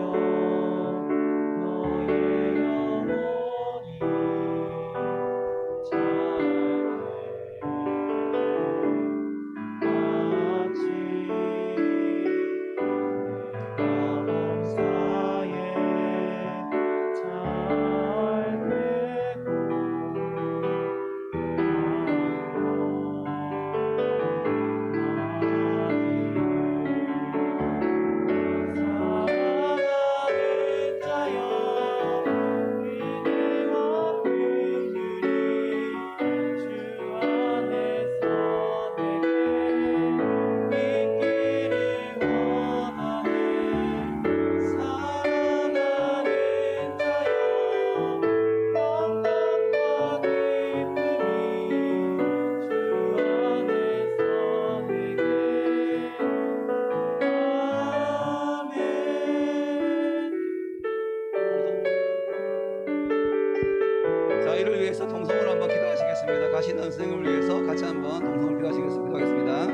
같이 한번 동성을 기도하겠습니다.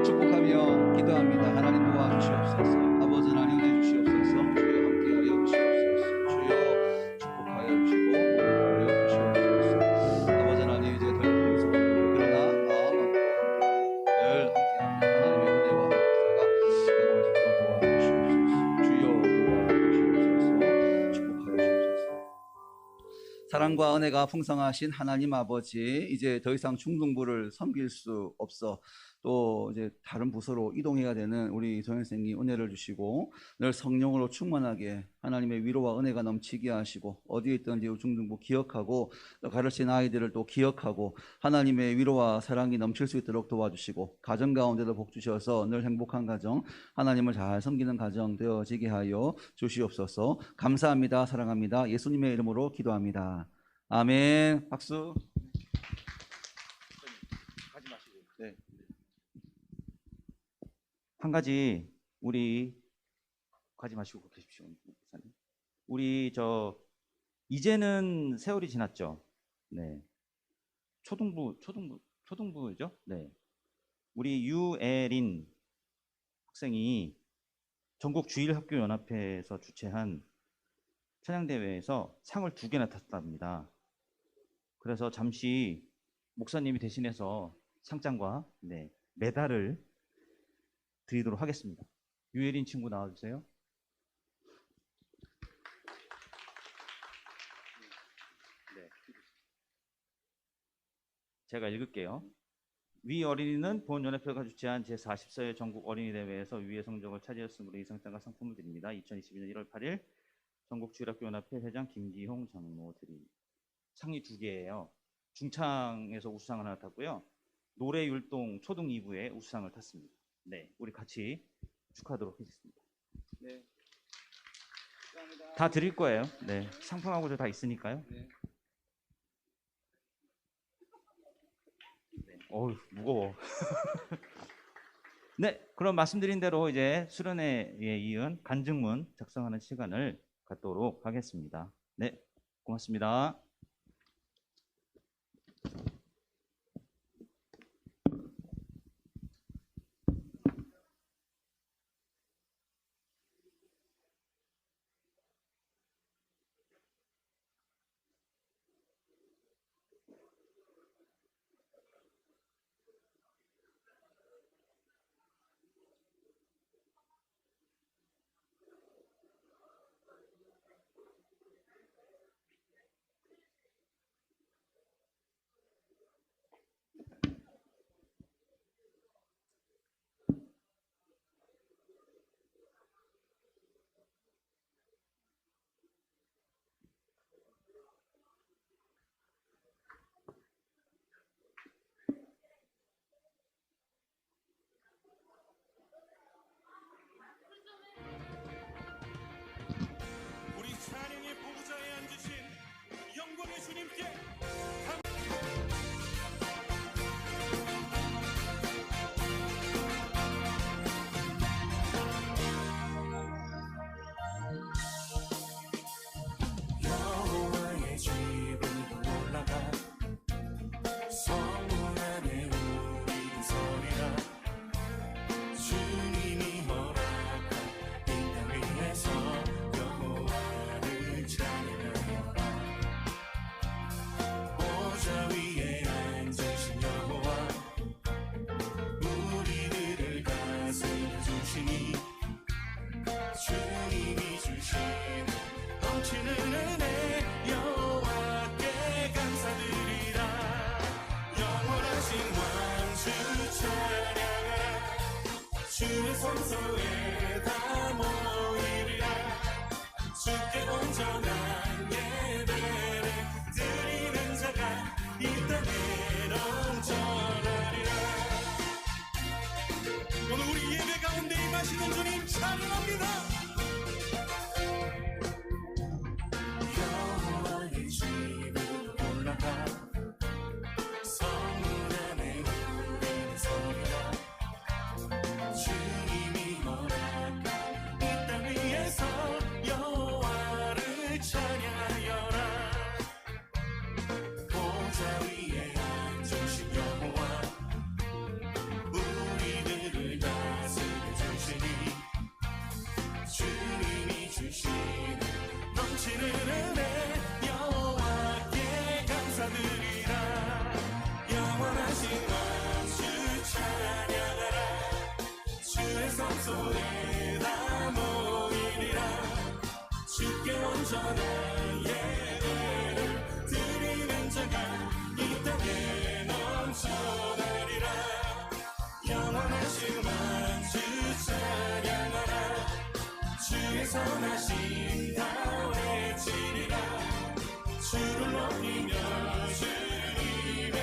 축복하며 기도합니다. 하나님 도와주시옵소서. 아버지 하나님 은혜 주시옵소서. 주여 함께하여 주시옵소서. 주여 축복하여 주시고 하여 주시옵소서. 아버지 하나님 이제 더 이상 그러나 마음은 늘 함께합니다. 하나님의 은혜와 역사가 영원히 도와주시옵소서. 주여 도와주시옵소서. 축복하여 주옵소서. 사랑과 은혜가 풍성하신 하나님 아버지, 이제 더 이상 중등부를 섬길 수 없어 또 이제 다른 부서로 이동해야 되는 우리 동현생이 은혜를 주시고 늘 성령으로 충만하게 하나님의 위로와 은혜가 넘치게 하시고 어디에 있든지 중등부 기억하고 또 가르친 아이들을 또 기억하고 하나님의 위로와 사랑이 넘칠 수 있도록 도와주시고 가정 가운데도 복 주셔서 늘 행복한 가정, 하나님을 잘 섬기는 가정 되어지게 하여 주시옵소서. 감사합니다. 사랑합니다. 예수님의 이름으로 기도합니다. 아멘. 박수. 가지 마시고. 네. 한 가지 우리 가지 마시고 계십시오. 목사님. 우리 이제는 세월이 지났죠. 네. 초등부죠. 네. 우리 유애린 학생이 전국 주일학교연합회에서 주최한 찬양대회에서 상을 2개나 탔답니다. 그래서 잠시 목사님이 대신해서 상장과 메달을 드리도록 하겠습니다. 유예린 친구 나와주세요. 네. 제가 읽을게요. 위 어린이는 보훈연합회가 주최한 제44회 전국 어린이대회에서 위의 성적을 차지했으므로 이 상장과 상품을 드립니다. 2022년 1월 8일 전국주일학교연합회 회장 김기홍 장로 드립니다. 상이 2개예요. 중창에서 우수상을 하나 탔고요. 노래율동 초등 2부에 우수상을 탔습니다. 네, 우리 같이 축하하도록 하겠습니다. 네. 감사합니다. 다 드릴 거예요. 네, 상품하고 다 있으니까요. 네. 네. 어우, 무거워. 네, 그럼 말씀드린 대로 이제 수련회에 이은 간증문 작성하는 시간을 갖도록 하겠습니다. 네, 고맙습니다. 우리 찬양의 보좌에 앉으신 영광의 주님께 여호와의 집을 올라가 성문 안에 우리 서리라. 주님이 허락한 이 땅 위에서 여호와를 찬양하여라. 보좌 위에 앉으신 여호와 우리들을 다스려 주시니 주님이 주시는 넘치는 은혜 여호와께 감사드리라. 영원하신 왕주 찬양하라. 주의 성소에 다 모이리라. 주께 온전한 예배를 드리는 자가 이 땅에 넘쳐나리라. 오늘 우리 예배 가운데 임하시는 주님 찬양합니다. 여호와의 집으로 올라가 성문 안에 우리는 서리라. 주님이 허락한 이 땅 위에서 여호와를 찬양하여라. 보좌 위에 앉으신 선하신다 외치리라. 주를 높이며 주님의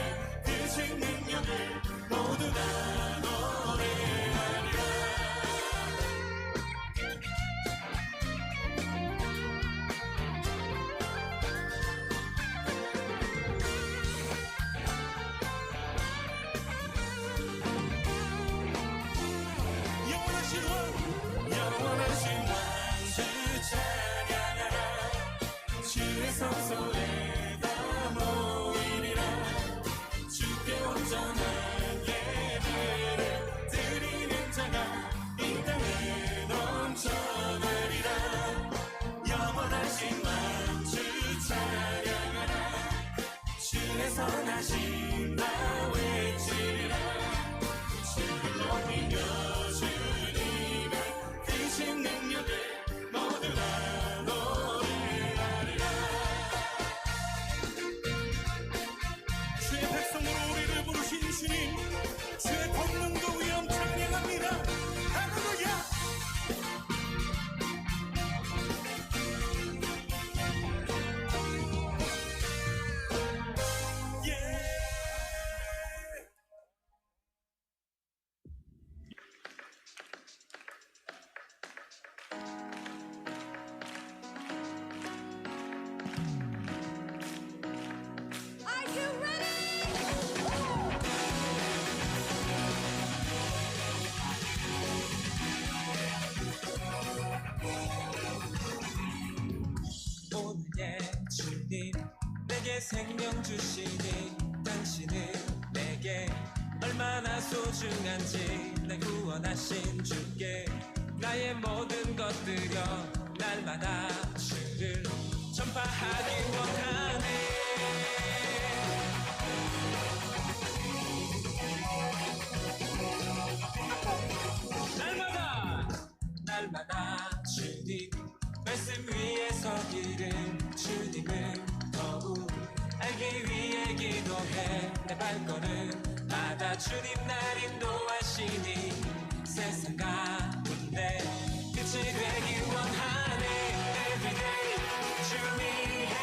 크신 능력을 모두 다 노래하리라. 영원하신 왕 주 찬양하라. 주의 성소에 다 모이리라. 주께 온전한 예배를 드리는 자가 이 땅에 넘쳐나리라. 영원하신 왕 주 찬양하라. 주의 선하신 나 외치리라. 주를 높이며 주님의 크신 능력을 모두 다 노래하리라. 주의 백성으로 우리를 부르신 주님, 주의 권능도 위엄 찬양합니다. 할렐루야. 예. 오늘의 주님 내게 생명 주시니 당신은 내게 얼마나 소중한지. 날 구원하신 주께 나의 모든 것 드려 날마다 주를 전파하기 원하네. 날마다 주님 말씀 위에 서기를 주님을 더욱 알기 위해 기도해. 내 발걸음마다 주님 날 인도하시니 세상 가운데 끝이 되기 원하네. Everyday 주 위해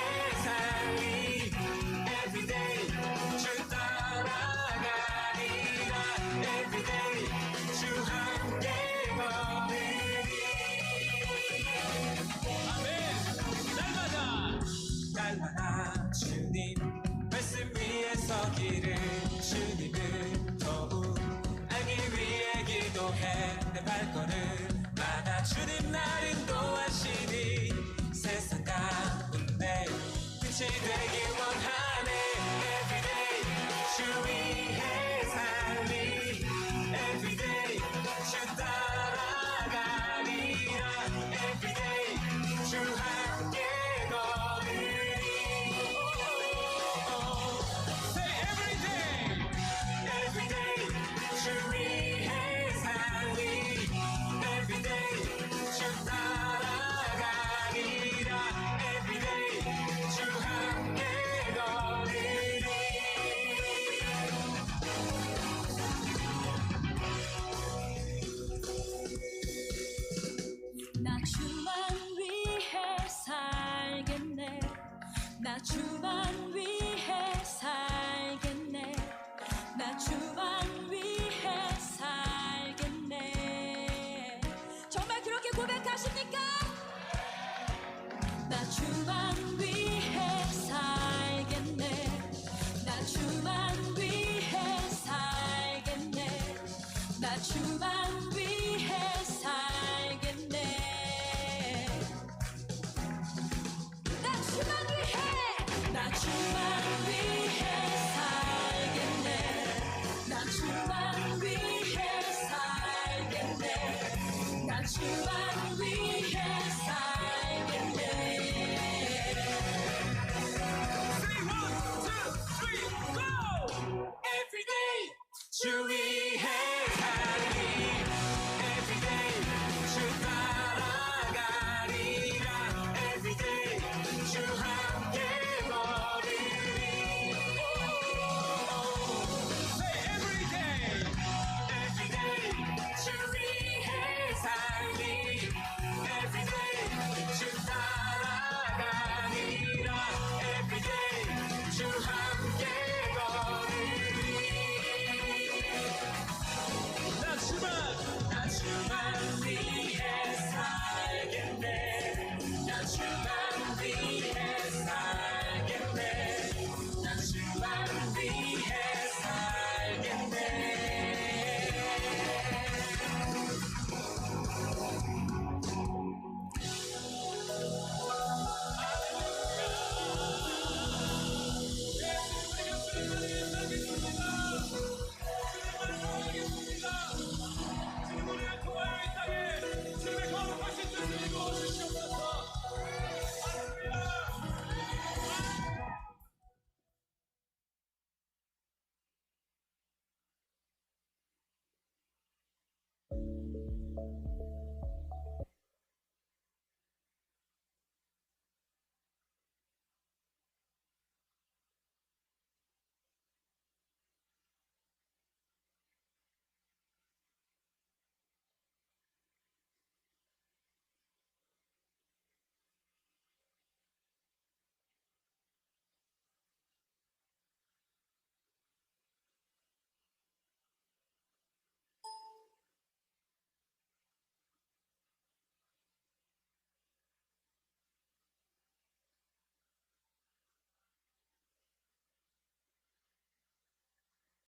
살리. Everyday 주 따라가리라. Everyday 주 함께 걸으리. 아멘. 날마다 주님 말씀 위에 서기를 주님을 더욱 알기 위해 기도해. 내 발걸음마다 주님 날 인도하시니 세상 가운데 끝이 되기 원하네. Everyday 주 위해 살리. Everyday 주 따라가리라. Everyday 주 함께 걸으리. Say everyday. Everyday 주 위해 살리. Everyday 주 따라가리라. Everyday 주 함께 걸으리. 나 주만 위해 살겠네. 나 주만 위해 살겠네. 나 주만 위해 살겠네. 정말 그렇게 고백하십니까? 나 주만 위해 살겠네. 나 주만 위해 살겠네. 나 주만 위해 살겠네. 나 주만 위해. 나 주만 위해 살겠네. 나 주만 위해 살겠네. 나 주만 위해 살겠네. Say 1, 2, 3, go! Everyday 주